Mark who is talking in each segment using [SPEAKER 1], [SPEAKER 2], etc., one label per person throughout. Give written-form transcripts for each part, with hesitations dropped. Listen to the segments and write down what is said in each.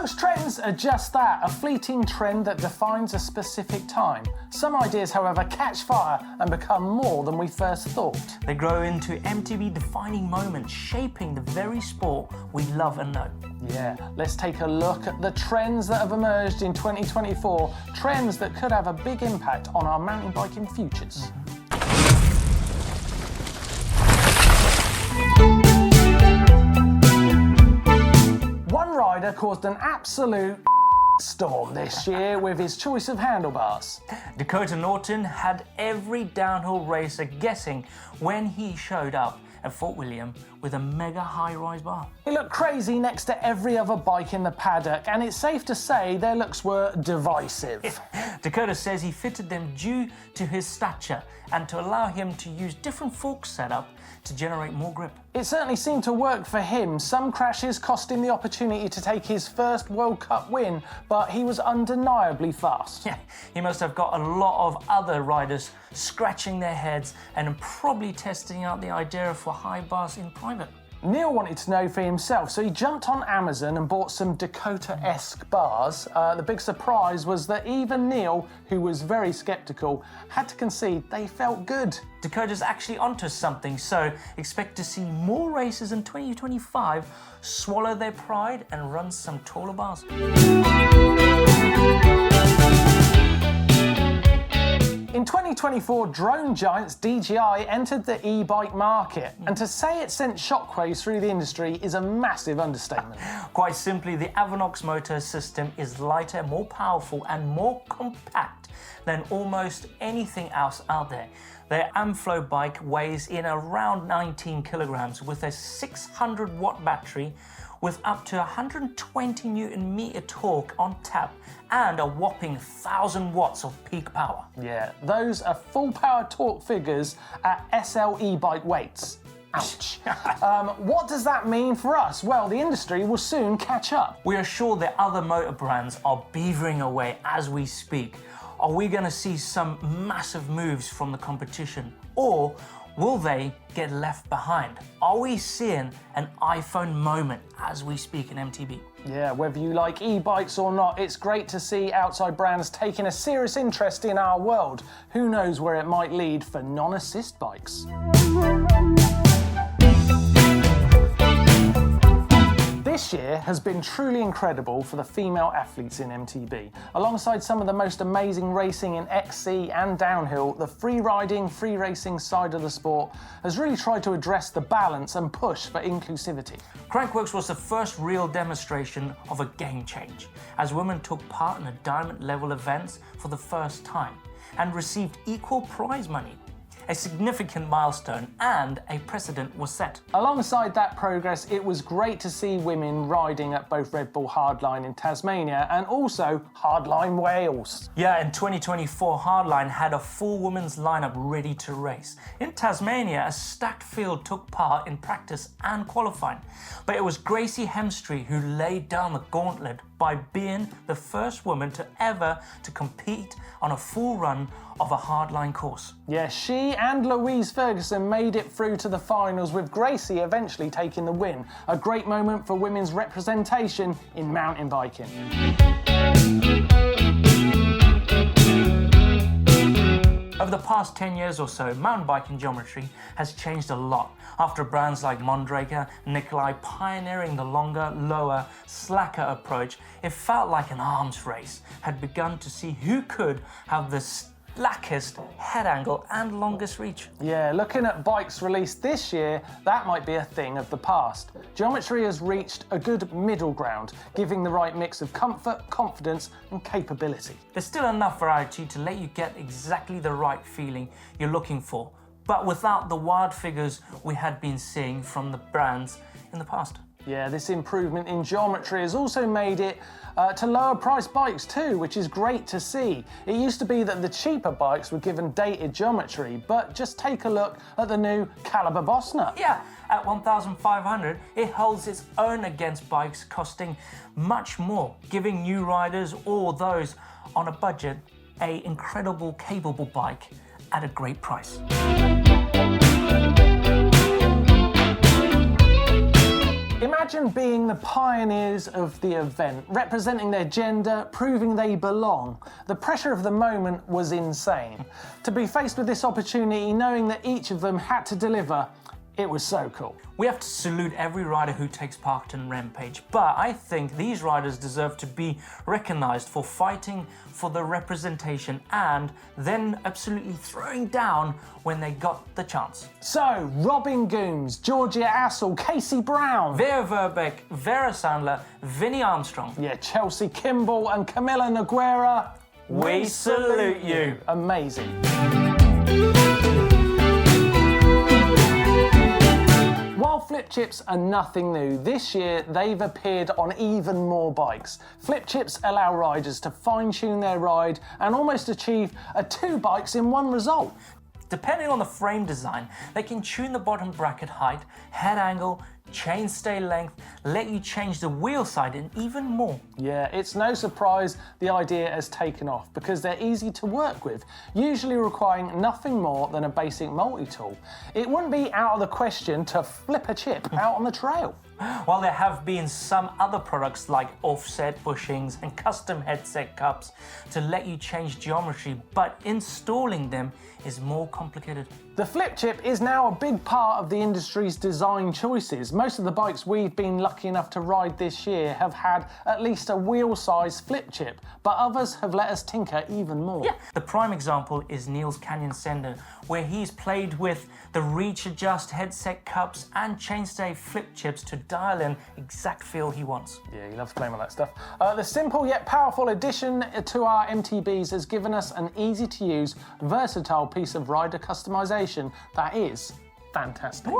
[SPEAKER 1] Most trends are just that, a fleeting trend that defines a specific time. Some ideas, however, catch fire and become more than we first thought.
[SPEAKER 2] They grow into MTB defining moments, shaping the very sport we love and know.
[SPEAKER 1] Yeah, let's take a look at the trends that have emerged in 2024, trends that could have a big impact on our mountain biking futures. One rider caused an absolute storm this year with his choice of handlebars.
[SPEAKER 2] Dakota Norton had every downhill racer guessing when he showed up at Fort William with a mega high-rise bar.
[SPEAKER 1] He looked crazy next to every other bike in the paddock, and it's safe to say their looks were divisive.
[SPEAKER 2] Dakota says he fitted them due to his stature and to allow him to use different fork setup to generate more grip.
[SPEAKER 1] It certainly seemed to work for him. Some crashes cost him the opportunity to take his first World Cup win, but he was undeniably fast.
[SPEAKER 2] Yeah, he must have got a lot of other riders scratching their heads and probably testing out the idea for high bars in private.
[SPEAKER 1] Neil wanted to know for himself, so he jumped on Amazon and bought some Dakota-esque bars. The big surprise was that even Neil, who was very sceptical, had to concede they felt good.
[SPEAKER 2] Dakota's actually onto something, so expect to see more racers in 2025 swallow their pride and run some taller bars.
[SPEAKER 1] In 2024, drone giants DJI entered the e-bike market, and to say it sent shockwaves through the industry is a massive understatement.
[SPEAKER 2] Quite simply, the Avanox motor system is lighter, more powerful and more compact than almost anything else out there. Their Amflow bike weighs in around 19 kilograms with a 600 watt battery with up to 120 Newton meter torque on tap and a whopping 1,000 watts of peak power.
[SPEAKER 1] Yeah, those are full power torque figures at SL e-bike weights. Ouch. What does that mean for us? Well, the industry will soon catch up.
[SPEAKER 2] We are sure that other motor brands are beavering away as we speak. Are we going to see some massive moves from the competition, or will they get left behind? Are we seeing an iPhone moment as we speak in MTB?
[SPEAKER 1] Yeah, whether you like e-bikes or not, it's great to see outside brands taking a serious interest in our world. Who knows where it might lead for non-assist bikes? This year has been truly incredible for the female athletes in MTB. Alongside some of the most amazing racing in XC and downhill, the free riding, free racing side of the sport has really tried to address the balance and push for inclusivity.
[SPEAKER 2] Crankworx was the first real demonstration of a game change, as women took part in the diamond level events for the first time and received equal prize money. A significant milestone and a precedent was set.
[SPEAKER 1] Alongside that progress, it was great to see women riding at both Red Bull Hardline in Tasmania and also Hardline Wales.
[SPEAKER 2] Yeah, in 2024, Hardline had a full women's lineup ready to race. In Tasmania, a stacked field took part in practice and qualifying. But it was Gracie Hemstree who laid down the gauntlet by being the first woman to ever compete on a full run of a hardline course.
[SPEAKER 1] Yeah, she and Louise Ferguson made it through to the finals, with Gracie eventually taking the win. A great moment for women's representation in mountain biking.
[SPEAKER 2] Over the past 10 years or so, mountain biking geometry has changed a lot. After brands like Mondraker and Nikolai pioneering the longer, lower, slacker approach, it felt like an arms race had begun to see who could have the slackest head angle and longest reach.
[SPEAKER 1] Yeah, looking at bikes released this year, that might be a thing of the past. Geometry has reached a good middle ground, giving the right mix of comfort, confidence and capability.
[SPEAKER 2] There's still enough variety to let you get exactly the right feeling you're looking for, but without the wild figures we had been seeing from the brands in the past.
[SPEAKER 1] Yeah, this improvement in geometry has also made it to lower priced bikes too, which is great to see. It used to be that the cheaper bikes were given dated geometry, but just take a look at the new Caliber Boss Nut.
[SPEAKER 2] Yeah, at $1,500, it holds its own against bikes costing much more, giving new riders or those on a budget an incredible, capable bike at a great price.
[SPEAKER 1] Imagine being the pioneers of the event, representing their gender, proving they belong. The pressure of the moment was insane. To be faced with this opportunity, knowing that each of them had to deliver, it was so cool.
[SPEAKER 2] We have to salute every rider who takes part in Rampage, but I think these riders deserve to be recognized for fighting for the representation and then absolutely throwing down when they got the chance.
[SPEAKER 1] So, Robin Gooms, Georgia Assel, Casey Brown,
[SPEAKER 2] Vera Verbeek, Vera Sandler, Vinnie Armstrong.
[SPEAKER 1] yeah, Chelsea Kimball and Camilla Nogueira,
[SPEAKER 2] We salute you.
[SPEAKER 1] Amazing. While flip chips are nothing new, this year they've appeared on even more bikes. Flip chips allow riders to fine-tune their ride and almost achieve a 2 bikes in 1 result.
[SPEAKER 2] Depending on the frame design, they can tune the bottom bracket height, head angle, chainstay length, let you change the wheel side and even more.
[SPEAKER 1] Yeah, it's no surprise the idea has taken off because they're easy to work with, usually requiring nothing more than a basic multi-tool. It wouldn't be out of the question to flip a chip out on the trail.
[SPEAKER 2] While there have been some other products like offset bushings and custom headset cups to let you change geometry, but installing them is more complicated.
[SPEAKER 1] The flip chip is now a big part of the industry's design choices. Most of the bikes we've been lucky enough to ride this year have had at least a wheel-size flip chip, but others have let us tinker even more.
[SPEAKER 2] Yeah, the prime example is Neil's Canyon Sender, where he's played with the reach adjust headset cups and chainstay flip chips to dial in exact feel he wants.
[SPEAKER 1] Yeah, he loves playing with that stuff. The simple yet powerful addition to our MTBs has given us an easy-to-use, versatile piece of rider customization that is fantastic.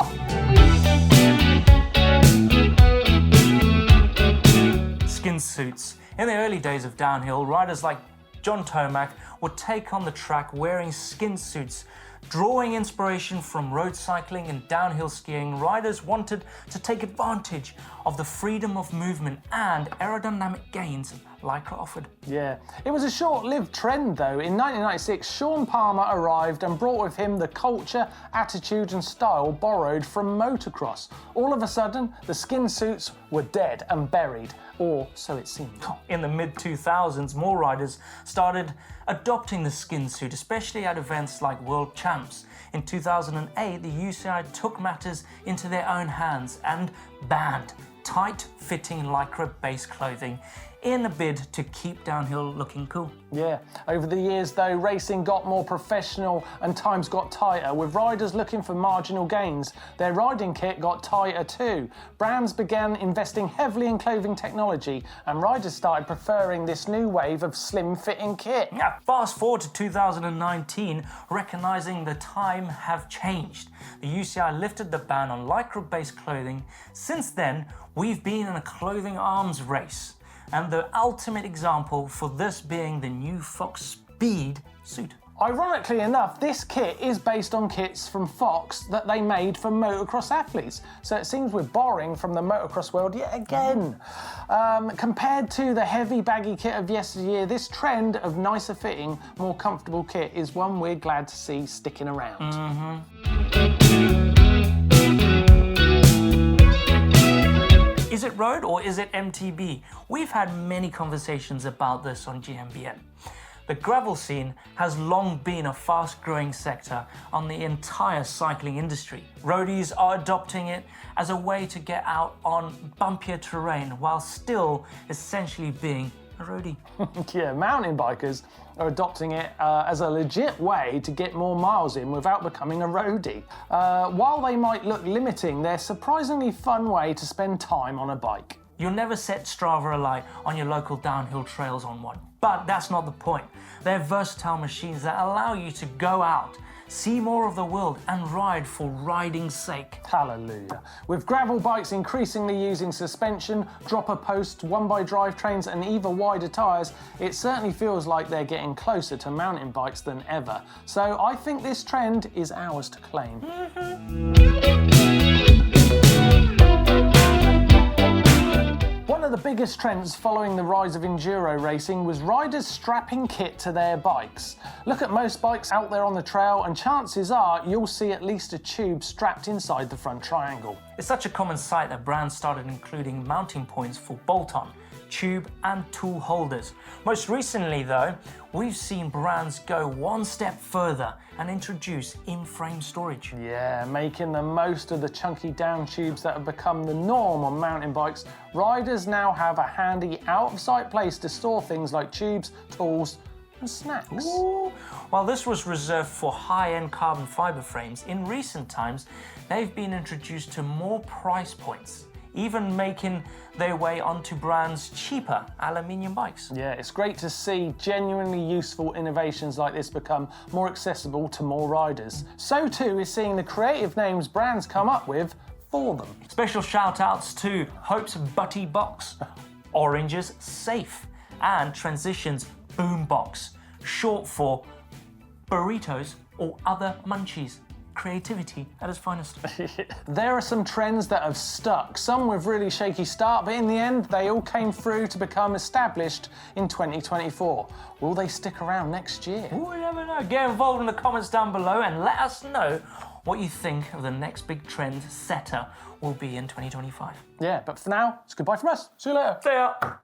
[SPEAKER 2] Skin suits. In the early days of downhill, riders like John Tomac would take on the track wearing skin suits. Drawing inspiration from road cycling and downhill skiing, riders wanted to take advantage of the freedom of movement and aerodynamic gains Lycra offered.
[SPEAKER 1] Yeah, it was a short-lived trend though. In 1996, Sean Palmer arrived and brought with him the culture, attitude and style borrowed from motocross. All of a sudden, the skin suits were dead and buried, or so it seemed.
[SPEAKER 2] In the mid-2000s, more riders started adopting the skin suit, especially at events like World Champs. In 2008, the UCI took matters into their own hands and banned tight-fitting Lycra base clothing in a bid to keep downhill looking cool.
[SPEAKER 1] Yeah, over the years though, racing got more professional and times got tighter, with riders looking for marginal gains. Their riding kit got tighter too. Brands began investing heavily in clothing technology and riders started preferring this new wave of slim-fitting kit.
[SPEAKER 2] Now, fast forward to 2019, recognizing the time have changed. The UCI lifted the ban on Lycra-based clothing. Since then, we've been in a clothing arms race. And the ultimate example for this being the new Fox Speed suit.
[SPEAKER 1] Ironically enough, this kit is based on kits from Fox that they made for motocross athletes. So it seems we're borrowing from the motocross world yet again. Compared to the heavy baggy kit of yesteryear, this trend of nicer fitting, more comfortable kit is one we're glad to see sticking around.
[SPEAKER 2] Is it road or is it MTB? We've had many conversations about this on GMBN. The gravel scene has long been a fast-growing sector on the entire cycling industry. Roadies are adopting it as a way to get out on bumpier terrain while still essentially being a roadie.
[SPEAKER 1] Yeah, mountain bikers are adopting it as a legit way to get more miles in without becoming a roadie. While they might look limiting, they're a surprisingly fun way to spend time on a bike.
[SPEAKER 2] You'll never set Strava alight on your local downhill trails on one. But that's not the point. They're versatile machines that allow you to go out, see more of the world and ride for riding's sake.
[SPEAKER 1] Hallelujah. With gravel bikes increasingly using suspension, dropper posts, one-by drivetrains and even wider tyres, it certainly feels like they're getting closer to mountain bikes than ever. So I think this trend is ours to claim. One of the biggest trends following the rise of enduro racing was riders strapping kit to their bikes. Look at most bikes out there on the trail and chances are you'll see at least a tube strapped inside the front triangle.
[SPEAKER 2] It's such a common sight that brands started including mounting points for bolt-on, tube and tool holders. Most recently though, we've seen brands go one step further and introduce in-frame storage.
[SPEAKER 1] Yeah, making the most of the chunky down tubes that have become the norm on mountain bikes, riders now have a handy out-of-sight place to store things like tubes, tools and snacks.
[SPEAKER 2] Ooh. While this was reserved for high-end carbon fiber frames, in recent times they've been introduced to more price points, even making their way onto brands' cheaper aluminium bikes.
[SPEAKER 1] Yeah, it's great to see genuinely useful innovations like this become more accessible to more riders. So too is seeing the creative names brands come up with for them.
[SPEAKER 2] Special shout outs to Hope's Butty Box, Orange's Safe, and Transition's Boom Box, short for burritos or other munchies. Creativity at its finest.
[SPEAKER 1] There are some trends that have stuck, some with really shaky start, but in the end they all came through to become established in 2024. Will they stick around next year?
[SPEAKER 2] Ooh, you never know. Get involved in the comments down below and let us know what you think of the next big trend setter will be in 2025.
[SPEAKER 1] Yeah, but for now, it's goodbye from us. See you later.
[SPEAKER 2] See ya.